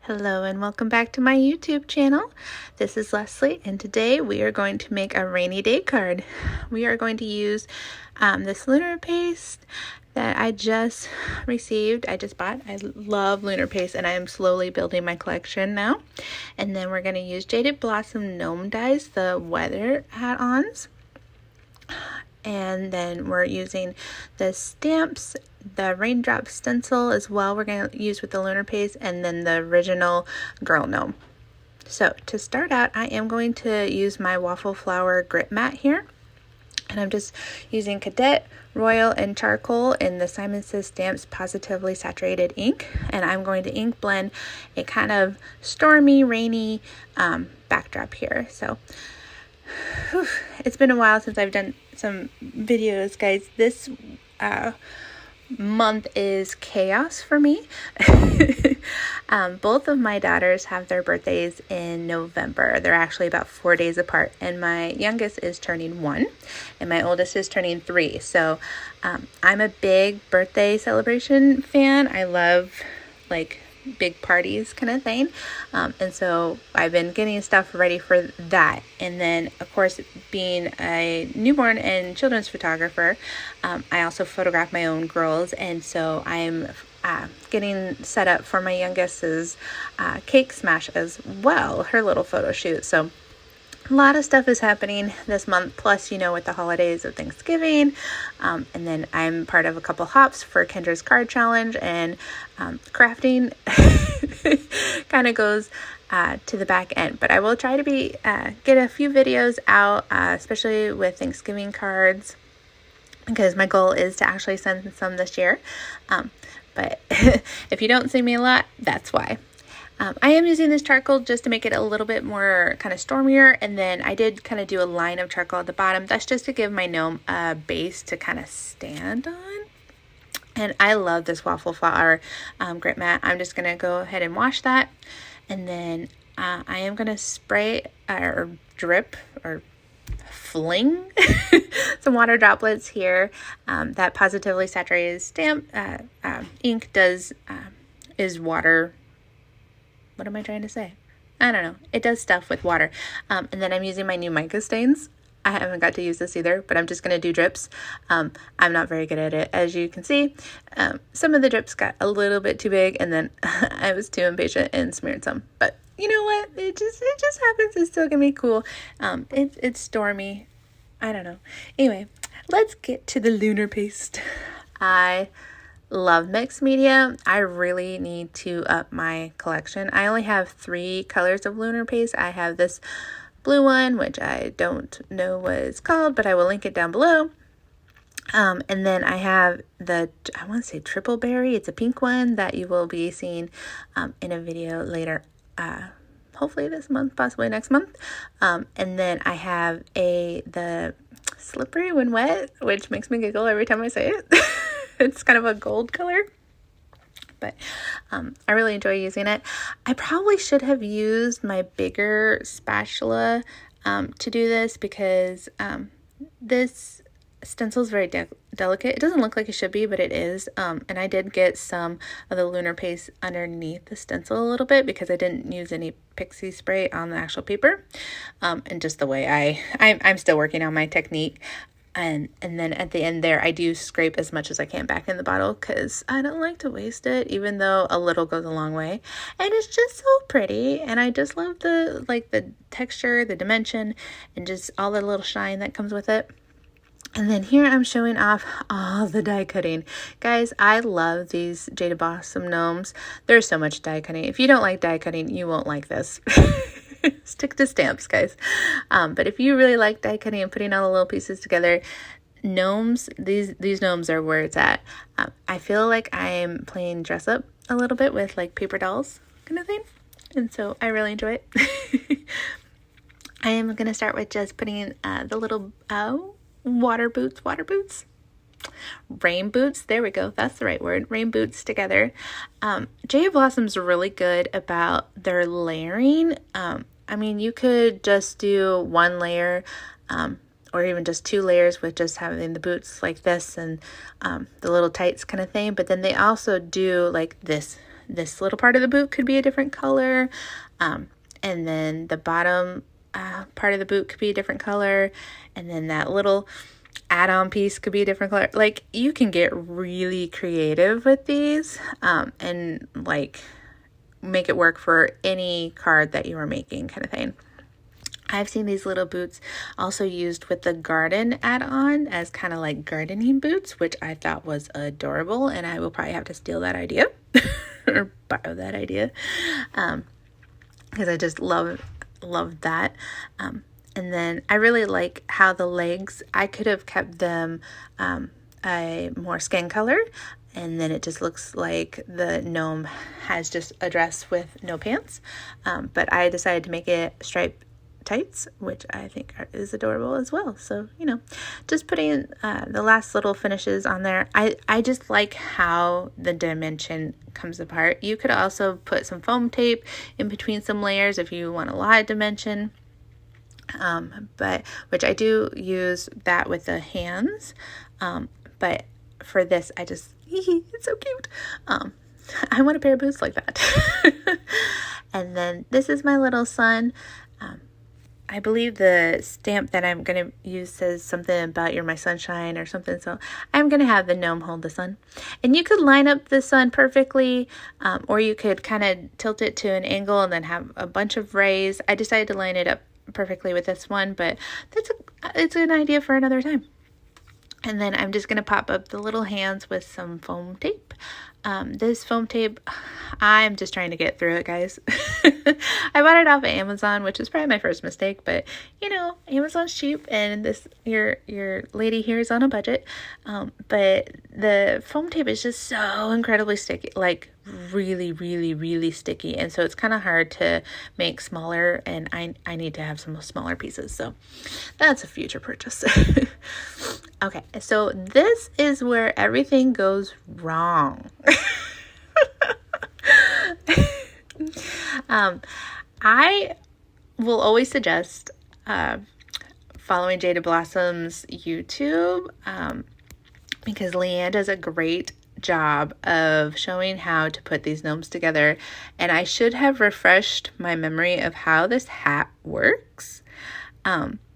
Hello and welcome back to my YouTube channel. This is Leslie and today we are going to make a rainy day card. We are going to use this Lunar Paste that I just received. I just bought. I love Lunar Paste and I am slowly building my collection now. And then we're going to use Jaded Blossom Gnome dies, the weather add-ons. And then we're using the stamps, the raindrop stencil as well we're going to use with the Lunar Paste, and then the original girl gnome. So to start out, I am going to use my waffle flower grip mat here. And I'm just using Cadet, Royal, and Charcoal in the Simon Says Stamps Positively Saturated ink. And I'm going to ink blend a kind of stormy, rainy backdrop here. So it's been a while since I've done some videos, guys. This month is chaos for me. Both of my daughters have their birthdays in November. They're actually about 4 days apart, and my youngest is turning 1 and my oldest is turning 3. So I'm a big birthday celebration fan. I love like big parties kind of thing, and so I've been getting stuff ready for that. And then of course, being a newborn and children's photographer, I also photograph my own girls, and so I'm getting set up for my youngest's cake smash as well, her little photo shoot. So a lot of stuff is happening this month, plus, with the holidays of Thanksgiving. And then I'm part of a couple hops for Kendra's card challenge, and crafting kind of goes to the back end. But I will try to get a few videos out, especially with Thanksgiving cards, because my goal is to actually send some this year. But if you don't see me a lot, that's why. I am using this charcoal just to make it a little bit more kind of stormier, and then I did kind of do a line of charcoal at the bottom. That's just to give my gnome a base to kind of stand on. And I love this waffle flower grip mat. I'm just going to go ahead and wash that, and then I am going to spray or drip or fling some water droplets here. That Positively Saturated stamp ink is water. What am I trying to say? I don't know. It does stuff with water. And then I'm using my new mica stains. I haven't got to use this either, but I'm just going to do drips. I'm not very good at it, as you can see. Some of the drips got a little bit too big, and then I was too impatient and smeared some. But you know what? It just happens. It's still going to be cool. It's stormy. I don't know. Anyway, let's get to the Lunar Paste. I love mixed media. I really need to up my collection. I only have 3 colors of Lunar Paste. I have this blue one, which I don't know what it's called, but I will link it down below. And then I have I want to say triple berry. It's a pink one that you will be seeing in a video later, hopefully this month, possibly next month. And then I have the slippery when wet, which makes me giggle every time I say it. It's kind of a gold color, but I really enjoy using it. I probably should have used my bigger spatula to do this, because this stencil is very delicate. It doesn't look like it should be, but it is. And I did get some of the Lunar Paste underneath the stencil a little bit, because I didn't use any pixie spray on the actual paper. And just the way I'm still working on my technique. And then at the end there, I do scrape as much as I can back in the bottle, because I don't like to waste it, even though a little goes a long way. And it's just so pretty, and I just love the texture, the dimension, and just all the little shine that comes with it. And then here I'm showing off all the die cutting. Guys, I love these Jaded Blossom Gnomes. There's so much die cutting. If you don't like die cutting, you won't like this. Stick to stamps, guys. But if you really like die cutting and putting all the little pieces together, gnomes, these gnomes are where it's at. I feel like I'm playing dress up a little bit with like paper dolls kind of thing. And so I really enjoy it. I am going to start with just putting the little water boots, rain boots, there we go, that's the right word, rain boots together. Jaded Blossom's really good about their layering. I mean, you could just do 1 layer, or even just 2 layers with just having the boots like this and the little tights kind of thing. But then they also do like this this little part of the boot could be a different color. And then the bottom part of the boot could be a different color. And then that little add-on piece could be a different color. Like, you can get really creative with these and like make it work for any card that you are making, kind of thing. I've seen these little boots also used with the garden add-on as kind of like gardening boots, which I thought was adorable, and I will probably have to steal that idea or borrow that idea because I just love that. And then I really like how the legs, I could have kept them a more skin color, and then it just looks like the gnome has just a dress with no pants. But I decided to make it striped tights, which I think is adorable as well. So, you know, just putting the last little finishes on there. I just like how the dimension comes apart. You could also put some foam tape in between some layers if you want a lot of dimension. But which I do use that with the hands. But for this, I just, it's so cute. I want a pair of boots like that. And then this is my little son. I believe the stamp that I'm going to use says something about "you're my sunshine" or something. So I'm going to have the gnome hold the sun. And you could line up the sun perfectly, or you could kind of tilt it to an angle and then have a bunch of rays. I decided to line it up perfectly with this one, but it's an idea for another time. And then I'm just going to pop up the little hands with some foam tape. This foam tape, I'm just trying to get through it, guys. I bought it off of Amazon, which is probably my first mistake, but you know, Amazon's cheap and this your lady here is on a budget. But the foam tape is just so incredibly sticky, like really, really, really sticky. And so it's kind of hard to make smaller, and I need to have some smaller pieces. So that's a future purchase. Okay, so this is where everything goes wrong. I will always suggest following Jada Blossom's YouTube because Leanne does a great job of showing how to put these gnomes together, and I should have refreshed my memory of how this hat works.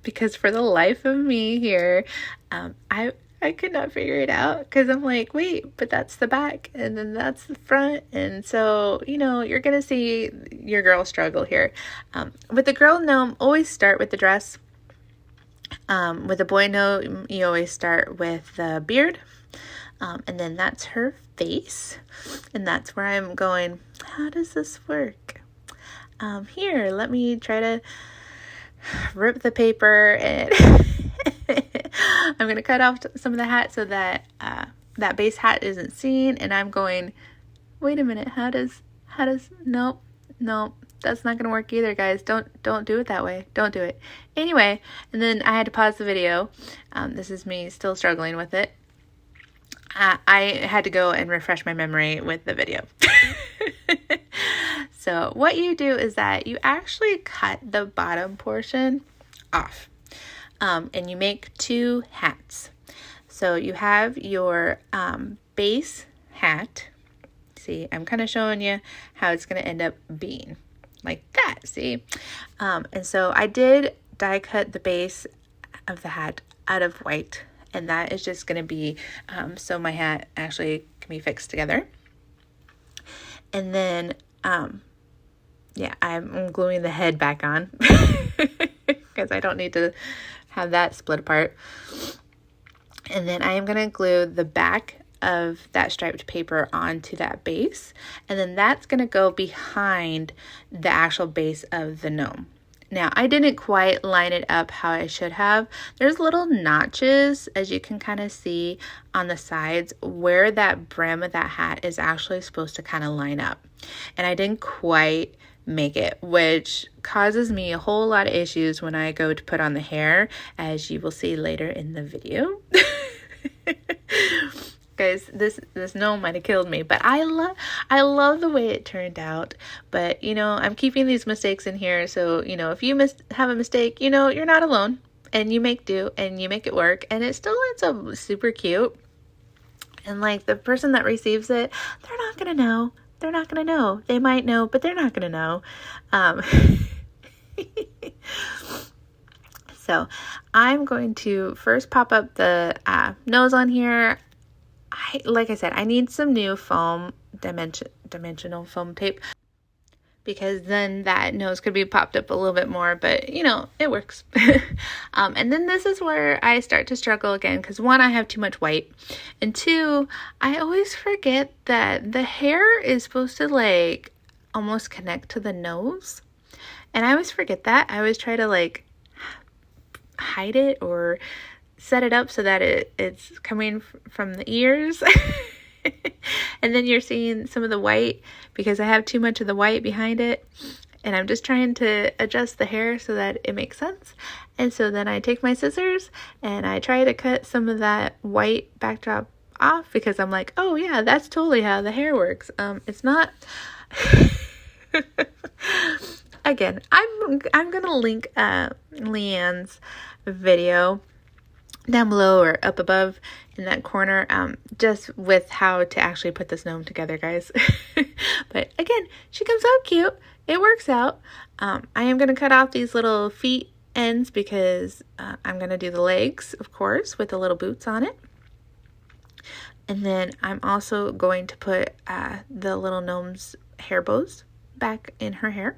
Because for the life of me here, I could not figure it out because I'm like, wait, but that's the back and then that's the front. And so, you know, you're going to see your girl struggle here. With the girl gnome, always start with the dress. With the boy gnome, you always start with the beard. And then that's her face. And that's where I'm going, how does this work? Here, let me try to rip the paper and I'm going to cut off some of the hat so that that base hat isn't seen. And I'm going, wait a minute, how does, nope, that's not going to work either, guys. Don't do it that way. Don't do it. Anyway, and then I had to pause the video. This is me still struggling with it. I had to go and refresh my memory with the video. So what you do is that you actually cut the bottom portion off. And you make two hats. So you have your base hat. See, I'm kind of showing you how it's going to end up being like that. See? And so I did die cut the base of the hat out of white. And that is just going to be so my hat actually can be fixed together. And then, yeah, I'm gluing the head back on because I don't need to have that split apart. And then I am going to glue the back of that striped paper onto that base. And then that's going to go behind the actual base of the gnome. Now, I didn't quite line it up how I should have. There's little notches, as you can kind of see on the sides, where that brim of that hat is actually supposed to kind of line up. And I didn't quite make it, which causes me a whole lot of issues when I go to put on the hair, as you will see later in the video. Guys, this gnome might have killed me, but I love the way it turned out. But you know, I'm keeping these mistakes in here, so you know, if you have a mistake, you know, you're not alone, and you make do and you make it work, and it still ends up super cute. And like the person that receives it, they're not gonna know. they're not going to know. They might know, but they're not going to know. So I'm going to first pop up the nose on here. Like I said, I need some new foam, dimensional foam tape, because then that nose could be popped up a little bit more, but you know, it works. And then this is where I start to struggle again, because one, I have too much white, and two, I always forget that the hair is supposed to like almost connect to the nose, and I always forget that. I always try to like hide it or set it up so that it's coming from the ears. And then you're seeing some of the white because I have too much of the white behind it, and I'm just trying to adjust the hair so that it makes sense. And so then I take my scissors and I try to cut some of that white backdrop off, because I'm like, oh yeah, that's totally how the hair works. It's not. Again, I'm gonna link Leanne's video down below or up above in that corner, just with how to actually put this gnome together, guys. But again, she comes out cute. It works out. I am going to cut off these little feet ends because I'm going to do the legs, of course, with the little boots on it. And then I'm also going to put the little gnome's hair bows back in her hair.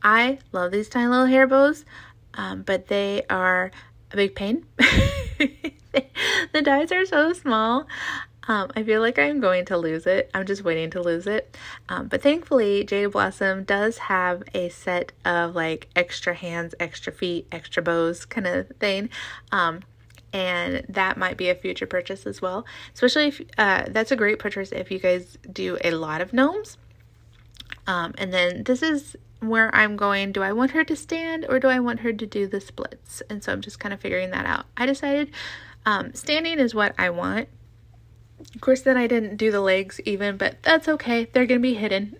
I love these tiny little hair bows, but they are a big pain. The dies are so small. I feel like I'm going to lose it. I'm just waiting to lose it. But thankfully, Jade Blossom does have a set of like extra hands, extra feet, extra bows kind of thing. And that might be a future purchase as well. Especially if that's a great purchase if you guys do a lot of gnomes. And then this is where I'm going, do I want her to stand or do I want her to do the splits? And so I'm just kind of figuring that out. I decided standing is what I want. Of course, then I didn't do the legs even, but that's okay. They're going to be hidden.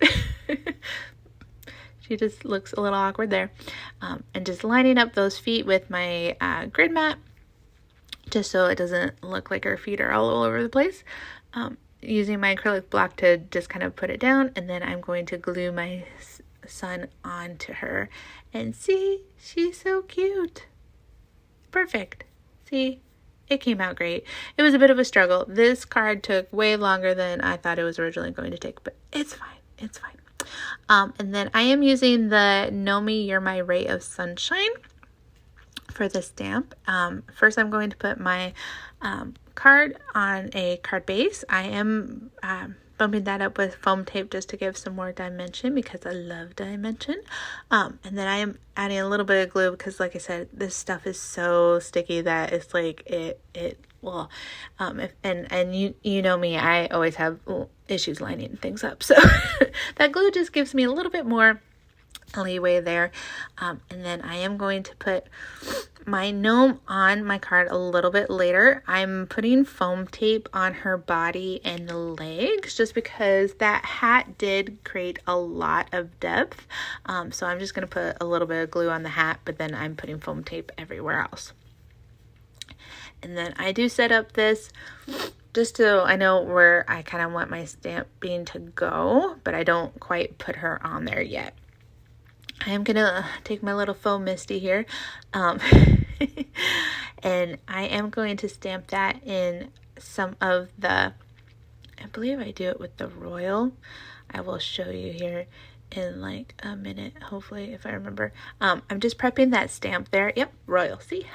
She just looks a little awkward there. And just lining up those feet with my grid mat, just so it doesn't look like her feet are all over the place. Using my acrylic block to just kind of put it down, and then I'm going to glue my son onto her. And see, she's so cute. Perfect. See, it came out great. It was a bit of a struggle. This card took way longer than I thought it was originally going to take, but it's fine. It's fine. And then I am using the Gnomie You're My Ray of Sunshine for the stamp. First, I'm going to put my card on a card base. I am bumping that up with foam tape just to give some more dimension because I love dimension. And then I am adding a little bit of glue because, like I said, this stuff is so sticky that it's like you know me, I always have issues lining things up. So that glue just gives me a little bit more leeway there. And then I am going to put my gnome on my card a little bit later. I'm putting foam tape on her body and the legs just because that hat did create a lot of depth. So I'm just going to put a little bit of glue on the hat, but then I'm putting foam tape everywhere else. And then I do set up this just so I know where I kind of want my stamping to go, but I don't quite put her on there yet. I am going to take my little foam misty here, and I am going to stamp that in some of the, I believe I do it with the royal. I will show you here in like a minute, hopefully, if I remember. I'm just prepping that stamp there. Yep, royal, see?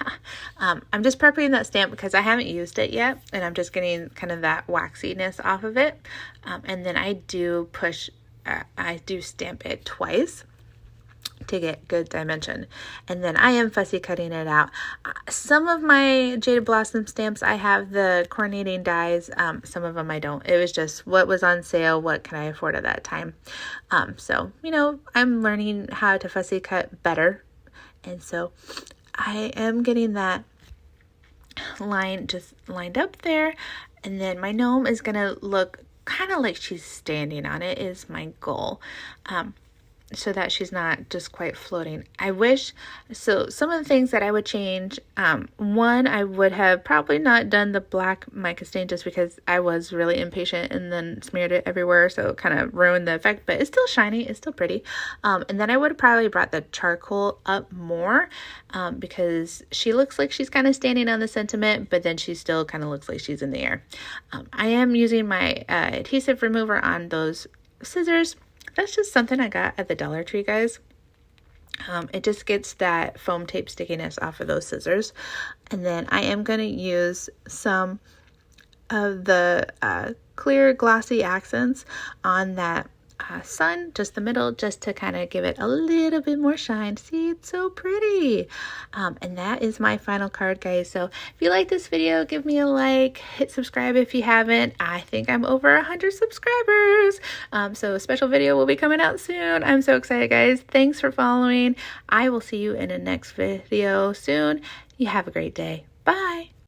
I'm just prepping that stamp because I haven't used it yet, and I'm just getting kind of that waxiness off of it. And then I do stamp it twice to get good dimension, and then I am fussy cutting it out. Some of my Jaded Blossom stamps I have the coordinating dies, some of them I don't. It was just what was on sale, what can I afford at that time. So you know, I'm learning how to fussy cut better, and so I am getting that line just lined up there, and then my gnome is gonna look kind of like she's standing on it is my goal. so that she's not just quite floating. I wish, so some of the things that I would change, one, I would have probably not done the black mica stain just because I was really impatient and then smeared it everywhere, so it kind of ruined the effect, but it's still shiny, it's still pretty. And then I would have probably brought the charcoal up more, because she looks like she's kind of standing on the sentiment, but then she still kind of looks like she's in the air. I am using my adhesive remover on those scissors. That's just something I got at the Dollar Tree, guys. It just gets that foam tape stickiness off of those scissors. And then I am going to use some of the clear glossy accents on that sun, just the middle, just to kind of give it a little bit more shine. See, it's so pretty. And that is my final card, guys. So if you like this video, give me a like, hit subscribe if you haven't. I think I'm over 100 subscribers. So a special video will be coming out soon. I'm so excited, guys. Thanks for following. I will see you in the next video soon. You have a great day. Bye.